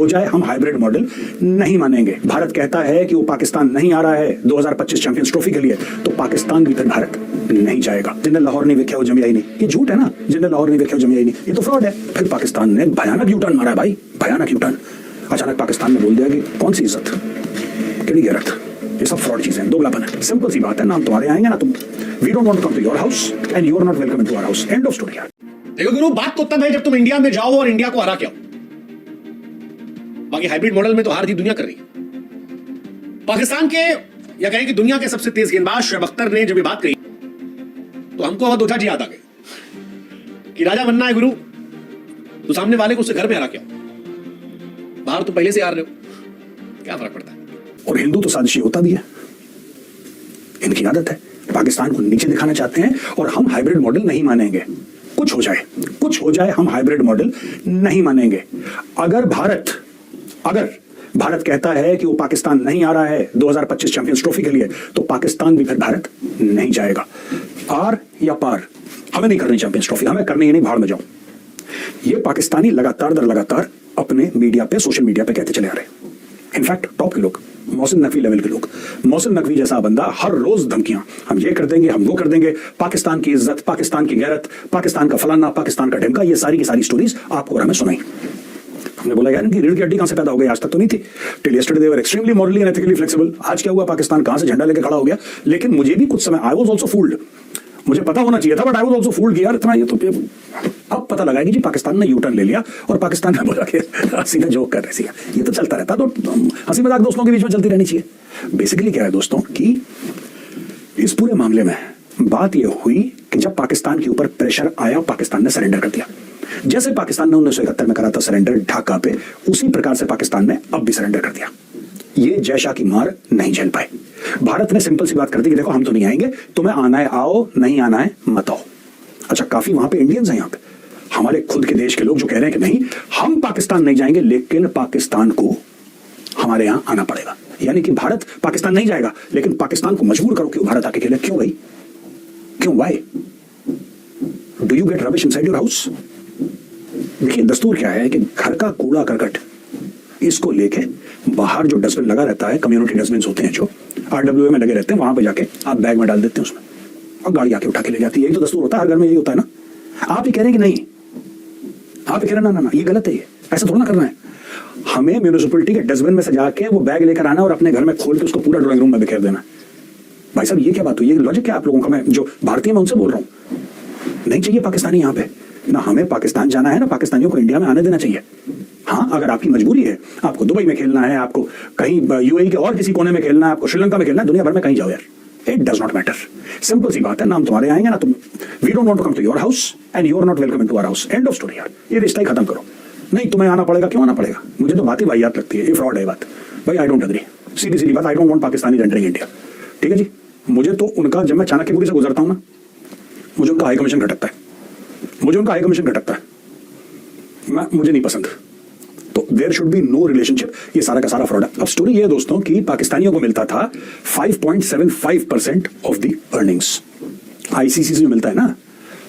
हो जाए हम हाइब्रिड मॉडल नहीं मानेंगे। भारत कहता है कि वो पाकिस्तान नहीं आ रहा है 2025 चैंपियंस ट्रॉफी के लिए, तो पाकिस्तान भी फिर भारत नहीं जाएगा। जिन्हें लाहौर नहीं वेख्या वो जमिया ही नहीं, ये झूठ है ना। जिन्हें लाहौर नहीं वेख्या वो जमिया ही नहीं, ये तो फ्रॉड है। फिर पाकिस्तान ने भयानक यूटर्न मारा है भाई, भयानक यूटर्न। अचानक पाकिस्तान ने बोल दिया कि कौन सी इज्जत, केड़ी गैरत, ये सब फ्रॉड चीजें, दोगलापन है। सिंपल सी बात है, नाम तुम्हारे आएंगे ना तुम, we don't want to come to your house and you are not welcome to our house, end of story. देखो गुरु, बात तो तब है जब तुम इंडिया में जाओ और इंडिया को हरा के आओ। बाकी हाइब्रिड मॉडल में तो हार जी दुनिया कर रही है। पाकिस्तान के या कहें कि दुनिया के सबसे तेज गेंदबाज शोएब अख्तर ने जब ये बात कही तो हमको अवध ओझा जी याद आ गए कि राजा बनना है गुरु तो सामने वाले को उससे घर पे हरा के आओ, बाहर तो पहले से हार रहे हो, क्या फर्क पड़ता है। और हिंदू तो साजिशी होता भी है, इनकी आदत है, पाकिस्तान को नीचे दिखाना चाहते हैं। और हम हाइब्रिड मॉडल नहीं मानेंगे, कुछ हो जाए हम हाइब्रिड मॉडल नहीं मानेंगे। अगर भारत कहता है कि वो पाकिस्तान नहीं आ रहा है 2025 चैंपियंस ट्रॉफी के लिए, तो पाकिस्तान भी फिर भारत नहीं जाएगा। आर या पार, हमें नहीं करनी चैंपियंस ट्रॉफी, हमें करनी ही नहीं, भाड़ में जाओ। ये पाकिस्तानी लगातार दर लगातार अपने मीडिया पे, सोशल मीडिया पे कहते चले आ रहे हैं। इनफैक्ट टॉप के लोग, मोहसिन नकवी लेवल के लोग, मोहसिन नकवी जैसा बंदा हर रोज धमकियां, हम ये कर देंगे, हम वो कर देंगे, पाकिस्तान की इज्जत, पाकिस्तान की गैरत, पाकिस्तान का फलाना, पाकिस्तान का ढिमका, ये सारी की सारी स्टोरीज आपको और हमें सुनाई। हमने बोला यार इनकी रीढ़ की हड्डी कहां से पैदा हो गई, आज तक तो नहीं थी। Till yesterday they were extremely morally and ethically flexible. आज क्या हुआ, पाकिस्तान कहां से झंडा लेके खड़ा हो गया। लेकिन मुझे भी कुछ समय, आई वाज आल्सो फूल्ड, मुझे पता होना चाहिए था, but I was also fooled कि यार इतना ये तो अब पता लगा कि जी पाकिस्तान ने यूटर्न ले लिया और पाकिस्तान ने बोला कि सीधा जोक कर रहे थे। ये तो चलता रहता, तो हंसी मजाक दोस्तों के बीच में चलती रहनी चाहिए। बेसिकली क्या है दोस्तों कि इस पूरे मामले में बात यह हुई कि जब पाकिस्तान के ऊपर प्रेशर आया, पाकिस्तान ने सरेंडर कर दिया। जैसे पाकिस्तान ने 1971 में करा था सरेंडर ढाका पे, उसी प्रकार से पाकिस्तान ने अब भी सरेंडर कर दिया। ये जय शाह की मार नहीं झेल पाए। भारत ने सिंपल सी बात कर दी कि देखो हम तो नहीं आएंगे, तुम्हें आना है आओ, नहीं आना है मत आओ। अच्छा, काफी वहां पे इंडियंस हैं, यहाँ पे हमारे खुद के देश के लोग जो कह रहे हैं कि नहीं हम पाकिस्तान नहीं जाएंगे, लेकिन पाकिस्तान को हमारे यहां आना पड़ेगा। यानी कि भारत पाकिस्तान नहीं जाएगा, लेकिन पाकिस्तान को मजबूर करो कि भारत आके खेले। क्यों भाई, क्यों, why do you get rubbish inside your house. देखिए दस्तूर क्या है कि घर का कूड़ा करकट इसको लेके बाहर जो डस्टबिन लगा रहता है, कम्युनिटी डस्टबिन होते हैं जो RWA में लगे रहते हैं, वहां पे जाके आप बैग में डाल देते हैं उसमें, और गाड़ी आके उठा के ले जाती है। यही तो दस्तूर होता है, हर घर में यही होता है ना। आप ही कह रहे हैं कि नहीं, आप ही कह रहे हैं ना ये गलत है, ये ऐसा थोड़ा ना करना है। हमें म्यूनिसिपैलिटी के डस्टबिन में से जाके वो बैग लेकर आना और अपने घर में खोल के उसको पूरा ड्राइंग रूम में बिखेर देना। भाई साहब ये क्या बात हुई, ये लॉजिक क्या आप लोगों का। मैं जो भारतीय मैं उनसे बोल रहा हूँ, नहीं चाहिए पाकिस्तानी यहाँ पे, ना हमें पाकिस्तान जाना है, ना पाकिस्तानियों को इंडिया में आने देना चाहिए। हाँ, अगर आपकी मजबूरी है, आपको दुबई में खेलना है, आपको कहीं UAE के और किसी कोने में खेलना है, आपको श्रीलंका में खेलना है, दुनिया भर में कहीं जाओ यार, it does not matter. Simple सी बात है, नाम तुम्हारे आएंगे ना तुम, we don't want to come to your house and you are not welcome to our house, end of story यार। ये रिश्ता ही खत्म करो। नहीं तुम्हें आना पड़ेगा, क्यों आना पड़ेगा, मुझे तो बात ही वाहियात लगती है, ये फ्रॉड है बात भाई। आई डोंट एग्री, सीधी सीधी बात, I don't want Pakistani entering India. ठीक है जी, मुझे तो उनका, जब मैं चाणक्यपुरी से गुजरता हूं ना, मुझे उनका हाई कमीशन खटकता है, मुझे नहीं पसंद। तो there should be no relationship, ये सारा का सारा फ्रॉड है। अब स्टोरी ये है दोस्तों कि पाकिस्तानियों को मिलता था 5.75% ऑफ द अर्निंग्स। ICC से जो मिलता है ना,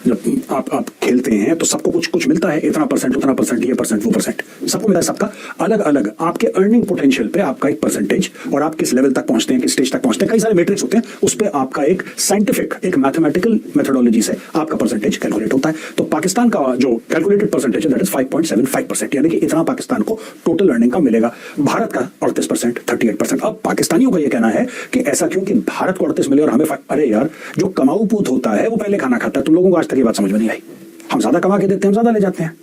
जब आप खेलते हैं तो सबको कुछ मिलता है, इतना परसेंट, उतना परसेंट, ये परसेंट, वो परसेंट, सबको मिलता है। सबका अलग अलग आपके अर्निंग पोटेंशियल पे आपका एक परसेंटेज, और आप किस लेवल तक पहुंचते हैं, किस स्टेज तक पहुंचते हैं, कई सारे मैट्रिक्स होते हैं, उस पर आपका एक साइंटिफिक, एक मैथमेटिकल मेथोडोलॉजी से आपका परसेंटेज कैलकुलेट होता है। तो पाकिस्तान का जो कैलकुलेटेड परसेंटेज है दैट इज 5.75%, यानी कि इतना पाकिस्तान को टोटल अर्निंग का मिलेगा। भारत का 38%, 38%। अब पाकिस्तानियों का यह कहना है कि ऐसा क्यों कि भारत को 38 मिले और हमें, अरे यार जो कमाऊ पूत होता है वो पहले खाना खाता है। तुम लोगों को आज तक ये बात समझ में नहीं आई। हम ज्यादा कमा के देते हैं, हम ज्यादा ले जाते हैं,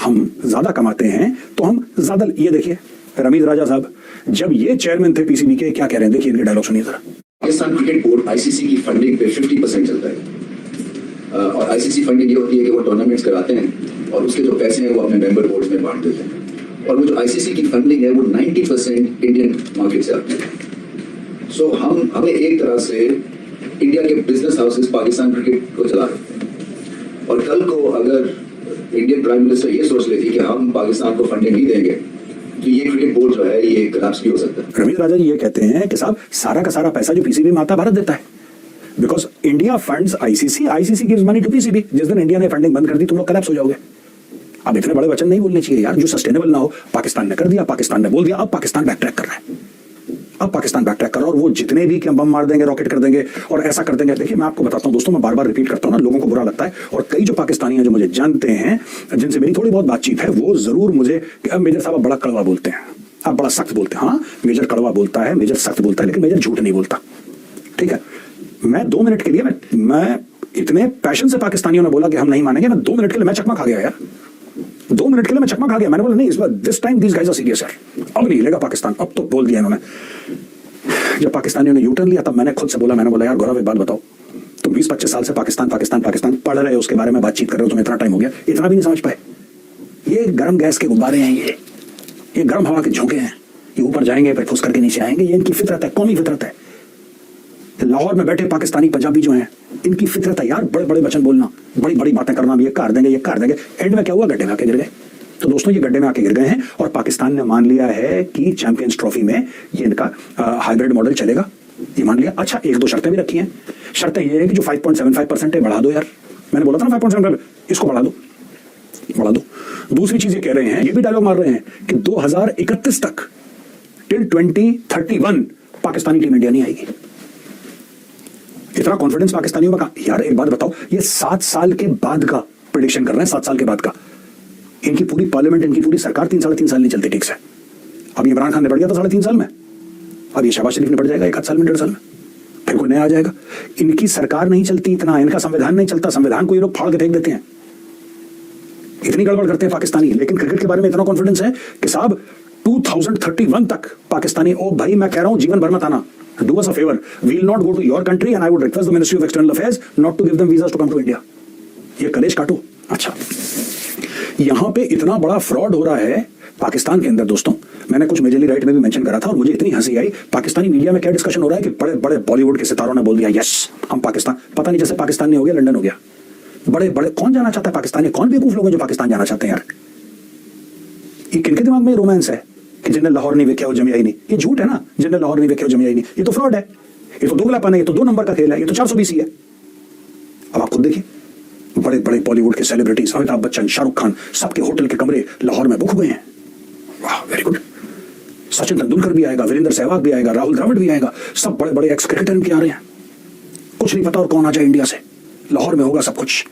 हम ज्यादा कमाते हैं तो हम ज्यादा। ये देखिए रमीज राजा साहब जब ये चेयरमैन थे PCB के, क्या कह रहे हैं, देखिए इनके डायलॉग सुनिए जरा। पाकिस्तान क्रिकेट बोर्ड ICC की फंडिंग पे 50% चलता है, और ICC फंडिंग ये होती है कि वो टूर्नामेंट्स कराते हैं और उसके जो पैसे हैं वो अपने मेंबर बोर्ड्स में बांट देते हैं, और वो जो ICC की फंडिंग है वो 90% इंडियन मार्केट से आती है। सो हमें एक तरह से इंडिया के बिजनेस हाउसेस पाकिस्तान क्रिकेट को चला रहे हैं, और कल को अगर इंडियन प्राइम मिनिस्टर ये सोच लेती कि हम पाकिस्तान को फंडिंग नहीं देंगे तो ये क्रिकेट बोर्ड जो है ये कोलैप्स भी हो सकता है। रमीज राजा जी ये कहते हैं कि साहब सारा का सारा पैसा जो PCB में आता भारत देता है, because India funds ICC, ICC gives money to PCB। जिस दिन इंडिया ने फंडिंग बंद कर दी तुम लोग कोलैप्स हो जाओगे। अब इतने बड़े वचन नहीं बोलने चाहिए यार जो सस्टेनेबल ना हो। पाकिस्तान ने कर दिया, पाकिस्तान ने बोल दिया, अब पाकिस्तान बैक ट्रैक कर रहा है। अब पाकिस्तान बैक ट्रैक कर रहा है और वो जितने भी कि हम बम मार देंगे, रॉकेट कर देंगे और ऐसा कर देंगे। देखिए मैं आपको बताता हूं दोस्तों, मैं बार बार रिपीट करता हूं ना, लोगों को बुरा लगता है और कई जो पाकिस्तानी हैं जो मुझे जानते हैं, जिनसे मेरी थोड़ी बहुत बातचीत है, वो जरूर मुझे मेजर साहब बड़ा कड़वा बोलते हैं, आप बड़ा सख्त बोलते हैं। हाँ मेजर कड़वा बोलता है, मेजर सख्त बोलता है, लेकिन मेजर झूठ नहीं बोलता। ठीक है, मैं 2 मिनट के लिए मैं इतने पैशन से पाकिस्तानियों ने बोला कि हम नहीं मानेंगे, मैं 2 मिनट के लिए मैं चकमा खा गया यार। 2 मिनट के लिए मैं चकमा खा गया। मैंने बोला नहीं, इस बार this time this guys are serious यार, अब नहीं हिलेगा पाकिस्तान। अब तो बोल दिया इन्होंने। जब पाकिस्तानियों ने यूटर्न लिया तब मैंने खुद से बोला, मैंने बोला यार गौरव एक बात बताओ, तुम 20-25 साल से पाकिस्तान पाकिस्तान पाकिस्तान पढ़ रहे हो, उसके बारे में बातचीत कर रहे हो, तुम्हें इतना टाइम हो गया, इतना भी नहीं समझ पाए। ये गर्म गैस के गुब्बारे हैं, ये गर्म हवा के झोंके हैं, ये ऊपर जाएंगे फिर फुस करके नीचे आएंगे। ये इनकी फितरत है, कौमी फितरत है। लाहौर में बैठे पाकिस्तानी पंजाबी जो हैं, इनकी फितरत है यार बड़े बड़े वचन बोलना, बड़ी बड़ी बातें करना, भी ये कर देंगे, ये कर देंगे। एंड में क्या हुआ, गड्ढे में आके गिर गए। तो दोस्तों ये गड्ढे में आके गिर गए हैं और पाकिस्तान ने मान लिया है कि चैंपियंस ट्रॉफी में ये इनका हाइब्रिड मॉडल चलेगा, ये मान लिया। अच्छा 1-2 शर्तें भी रखी हैं। शर्तें ये है कि जो 5.75% है बढ़ा दो यार, मैंने बोला था ना 5.75, इसको बढ़ा दो, बढ़ा दो। दूसरी चीज ये कह रहे हैं, ये भी डायलॉग मार रहे हैं कि 2031 तक टिल 2031 पाकिस्तानी टीम इंडिया नहीं आएगी। इतना कॉन्फिडेंस पाकिस्तानियों में कहा यार। एक बात बताओ, ये 7 साल के बाद का प्रेडिक्शन कर रहे हैं, 7 साल के बाद का। इनकी पूरी पार्लियामेंट, इनकी पूरी सरकार 3-3.5 साल नहीं चलती ठीक से। अब इमरान खान ने बढ़ गया था 3.5 साल में, अब ये शहबाज शरीफ ने बढ़ जाएगा 1 आध साल में, 1.5 साल में, फिर कोई नया आ जाएगा। इनकी सरकार नहीं चलती इतना, इनका संविधान नहीं चलता, संविधान को ये लोग फाड़ के फेंक देते हैं। इतनी गड़बड़ करते हैं पाकिस्तानी। लेकिन क्रिकेट के बारे में इतना कॉन्फिडेंस है कि साहब 2031 तक पाकिस्तानी, ओ भाई मैं कह रहा हूं जीवन भर मत आना, do us a favor, we'll not go to your country and I would request the Ministry of External Affairs not to give them visas to come to India। ये कलेश काटो। अच्छा यहां पे इतना बड़ा फ्रॉड हो रहा है पाकिस्तान के अंदर दोस्तों, मैंने कुछ मेजरली राइट में भी मेंशन करा था और मुझे इतनी हंसी आई। पाकिस्तानी मीडिया में क्या डिस्कशन हो रहा है कि बड़े बड़े बॉलीवुड के सितारों ने बोल दिया यस हम पाकिस्तान, पता नहीं जैसे पाकिस्तान नहीं हो गया लंदन हो गया। बड़े बड़े कौन जाना चाहता है पाकिस्तान, कौन बेवकूफ लोग हैं जो पाकिस्तान जाना चाहते हैं यार। ये किनके दिमाग में रोमांस है कि जिन्हें लाहौर नहीं वेख्या वो जमी आई नहीं। ये झूठ है ना, जिन्हें लाहौर नहीं वेख्या वो जमी आई नहीं, ये तो फ्रॉड है, ये तो दोगलापन है, ये तो 2 नंबर का खेल है, ये तो 420 है। अब आप खुद देखिए, बड़े बड़े बॉलीवुड के सेलिब्रिटीज अमिताभ बच्चन, शाहरुख खान, सबके होटल के कमरे लाहौर में बुक हुए हैं। वाह वेरी गुड। सचिन तेंदुलकर भी आएगा, वीरेंद्र सहवाग भी आएगा, राहुल द्रविड़ भी आएगा, सब बड़े बड़े एक्स क्रिकेटर इनके आ रहे हैं। कुछ नहीं पता और कौन आ जाए इंडिया से, लाहौर में होगा सब कुछ।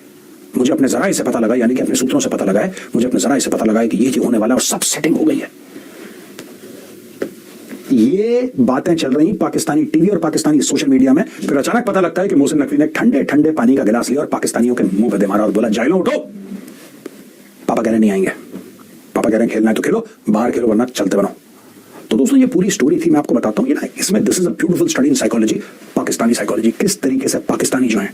मुझे अपने जराये से पता लगा, यानी कि अपने सूत्रों से पता लगा है, मुझे अपने जराये से पता लगा है कि ये होने वाला है और सब सेटिंग हो गई है। ये बातें चल रही पाकिस्तानी टीवी और पाकिस्तानी सोशल मीडिया में, फिर अचानक पता लगता है कि मोहसिन नकवी ने ठंडे ठंडे पानी का गिलास लिया और पाकिस्तानियों के मुंह पे दे मारा और बोला जाइलो उठो, पापा कह रहे नहीं आएंगे, पापा कह रहे खेलना है तो खेलो, बाहर खेलो वरना चलते बनो। तो दोस्तों ये पूरी स्टोरी थी, मैं आपको बताता हूँ। ये ना इसमें this is a beautiful study in psychology, Pakistani psychology. किस तरीके से पाकिस्तानी जो है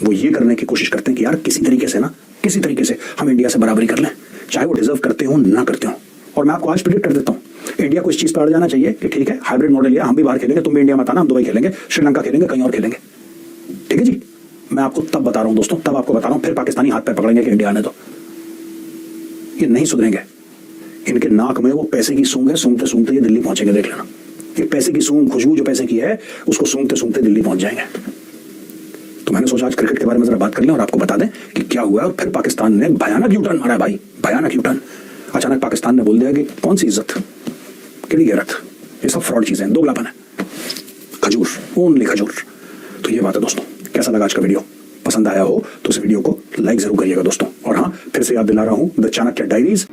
वो ये करने की कोशिश करते हैं कि यार किसी तरीके से ना, किसी तरीके से हम इंडिया से बराबरी कर लें, चाहे वो डिजर्व करते हो ना करते हो। और मैं आपको आज प्रेडिक्ट कर देता हूँ, इंडिया को इस चीज पर अड़ जाना चाहिए कि ठीक है हाइब्रिड मॉडल लिया, हम भी बाहर खेलेंगे, तुम भी इंडिया मत आना, हम दुबई खेलेंगे, श्रीलंका खेलेंगे, कहीं और खेलेंगे। ठीक है जी, मैं आपको तब बता रहा हूं दोस्तों, तब आपको बता रहा हूं, फिर पाकिस्तानी हाथ पैर पकड़ेंगे कि इंडिया आने दो। ये नहीं सुधरेंगे, इनके नाक में वो पैसे की सूंघ है, सूंघते सूंघते ये दिल्ली पहुंचेंगे, देख लेना। ये पैसे की सूंघ, खुशबू जो पैसे की है, उसको सूंघते सूंघते दिल्ली पहुंच जाएंगे। तो मैंने सोचा आज क्रिकेट के बारे में जरा बात कर लें और आपको बता दें कि क्या हुआ है। और फिर पाकिस्तान ने भयानक यूटर्न मारा भाई, भयानक यूटर्न। अचानक पाकिस्तान ने बोल दिया कि कौन सी इज्जत, केड़ी गैरत, ये सब फ्रॉड चीजें, दोगलापन है, खजूर, ओनली खजूर। तो ये बात है दोस्तों। कैसा लगा आज का वीडियो? पसंद आया हो तो इस वीडियो को लाइक जरूर करिएगा दोस्तों। और हाँ, फिर से याद दिला रहा हूं, the Chanakya diaries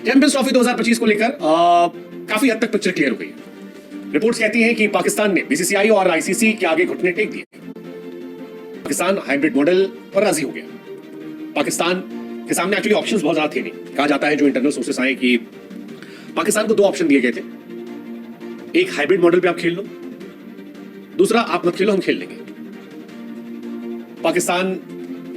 champions trophy 2025 को लेकर काफी हद तक पिक्चर क्लियर हो गई है। रिपोर्ट्स कहती हैं कि पाकिस्तान ने बीसीसीआई और आईसीसी के आगे घुटने टेक दिए। पाकिस्तान हाइब्रिड मॉडल पर राजी हो गया। पाकिस्तान के सामने एक्चुअली ऑप्शंस बहुत ज्यादा थे नहीं। कहा जाता है जो इंटरनल सोर्सेस आए कि पाकिस्तान को 2 ऑप्शन दिए गए थे, एक हाइब्रिड मॉडल पे आप खेल लो, दूसरा आप मत खेलो, हम खेल लेंगे। पाकिस्तान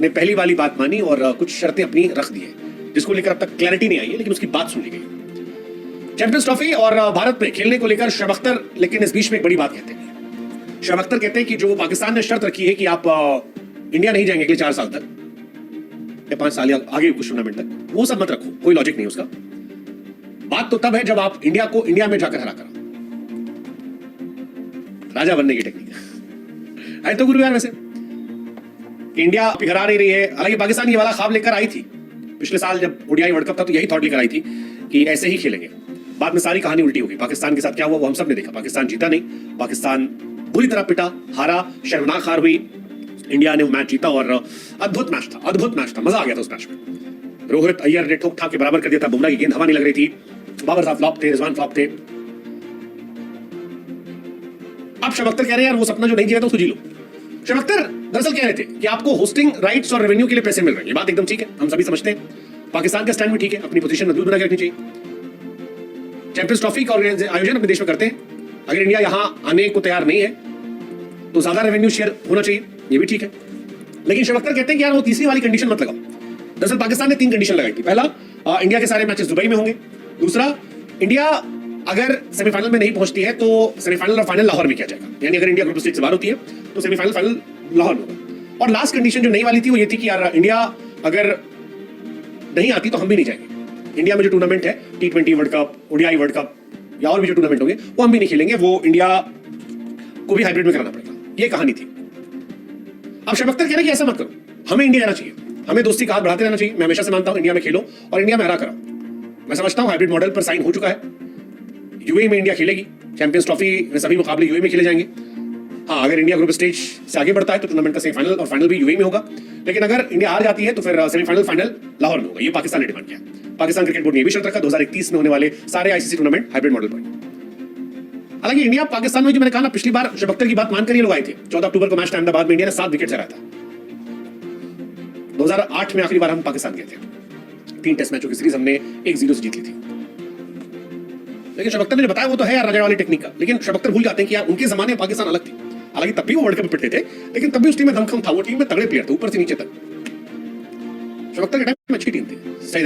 ने पहली वाली बात मानी और कुछ शर्तें अपनी रख दी है, जिसको लेकर अब तक क्लैरिटी नहीं आई है, लेकिन उसकी बात सुन ली गई। चैंपियंस ट्रॉफी और भारत में खेलने को लेकर शोएब अख्तर लेकिन इस बीच में एक बड़ी बात कहते हैं। शोएब अख्तर कहते हैं कि जो पाकिस्तान ने शर्त रखी है कि आप इंडिया नहीं जाएंगे अगले 4 साल तक या 5 साल या आगे कुछ टूर्नामेंट तक, वो सब मत रखो, कोई लॉजिक नहीं उसका। बात तो तब है जब आप इंडिया को इंडिया में जाकर हरा कर, राजा बनने की टेक्निक है तो गुरु यार। वैसे इंडिया पिघरा नहीं रही है, हालांकि पाकिस्तान ये वाला ख्वाब लेकर आई थी पिछले साल जब ओडीआई वर्ल्ड कप था तो यही थॉट लेकर आई थी कि ऐसे ही खेलेंगे। बाद में सारी कहानी उल्टी हो गई। पाकिस्तान के साथ क्या हुआ वो हम सब ने देखा। पाकिस्तान जीता नहीं, पाकिस्तान बुरी तरह पिटा, हारा, शर्मनाक हार हुई। इंडिया ने वो मैच जीता और अद्भुत मैच था, अद्भुत मैच था, मजा आ गया था उस मैच में। रोहित अय्यर ने ठोक ठाक के बराबर कर दिया था, बुमराह की गेंद हवा नहीं लग रही थी, बाबर साहब फ्लॉप थे, रिजवान फ्लॉप थे। अब शब अख्तर कह रहे हैं यार वो सपना जो नहीं जिया था उसको जी लो। शब अख्तर दरअसल कह रहे थे कि आपको होस्टिंग राइट्स और रेवेन्यू के लिए पैसे मिल रहे हैं, ये बात एकदम ठीक है, हम सभी समझते हैं। पाकिस्तान का स्टैंड भी ठीक है, अपनी पोजीशन मजबूत बना के रखनी चाहिए। चैंपियंस ट्रॉफी का आयोजन अपने देश में करते हैं, अगर इंडिया यहां आने को तैयार नहीं है तो ज्यादा रेवेन्यू शेयर होना चाहिए, ये भी ठीक है। लेकिन शब अख्तर कहते हैं कि यार वो तीसरी वाली कंडीशन मत लगाओ। दरअसल पाकिस्तान ने 3 कंडीशन लगाई थी। पहला, इंडिया के सारे मैचेस दुबई में होंगे। दूसरा, इंडिया अगर सेमीफाइनल में नहीं पहुंचती है तो सेमीफाइनल और फाइनल लाहौर में किया जाएगा, यानी अगर इंडिया ग्रुप स्टेज से बाहर होती है तो सेमीफाइनल फाइनल लाहौर में होगा। और लास्ट कंडीशन जो नई वाली थी वो ये थी कि यार इंडिया अगर नहीं आती तो हम भी नहीं जाएंगे। इंडिया में जो टूर्नामेंट है T20 world cup, ODI world cup या और भी जो टूर्नामेंट होंगे वो हम भी नहीं खेलेंगे, वो इंडिया को भी हाइब्रिड में कराना पड़ेगा, ये कहानी थी। अब शब अख्तर कह रहे हैं कि ऐसा मत करो, हमें इंडिया जाना चाहिए, हमें दोस्ती का हाथ बढ़ाते रहना चाहिए। मैं हमेशा से मानता हूं इंडिया में खेलो और इंडिया में हरा करो। मैं समझता हूं हाइब्रिड मॉडल पर साइन हो चुका है, यूएई में इंडिया खेलेगी, चैंपियंस ट्रॉफी में सभी मुकाबले यूएई में खेले जाएंगे। हाँ, अगर इंडिया ग्रुप स्टेज से आगे बढ़ता है तो टूर्नामेंट का सेमीफाइनल और फाइनल भी यूएई में होगा, लेकिन अगर इंडिया हार जाती है तो फिर सेमीफाइनल फाइनल लाहौर में होगा, ये पाकिस्तान ने डिमांड किया। पाकिस्तान क्रिकेट बोर्ड ने भी शर्त रखा 2031 में होने वाले सारे आईसीसी टूर्नामेंट हाइब्रिड मॉडल पर। हालांकि इंडिया पाकिस्तान में जो मैंने कहा ना, पिछली बार शब अख्तर की बात मानकर ये लोग आए थे। 14 अक्टूबर को मैच था अहमदाबाद में, इंडिया ने 7 विकेट हराया था। 2008 में आखिरी बार हम पाकिस्तान गए थे, 3 टेस्ट मैचों की सीरीज हमने 1-0 से जीत ली थी। लेकिन शब अख्तर ने जो बताया वो तो है यार राजा वाली टेक्निक का, लेकिन शब अख्तर भूल जाते हैं कि यार उनके जमाने में पाकिस्तान अलग थी। हालांकि तब भी वो वर्ल्ड कप में पिटते थे, लेकिन तब भी उस टीम में दमखम था, वो टीम में तगड़े प्लेयर थे ऊपर से नीचे तक। शब अख्तर के टाइम में अच्छी टीम थी। सही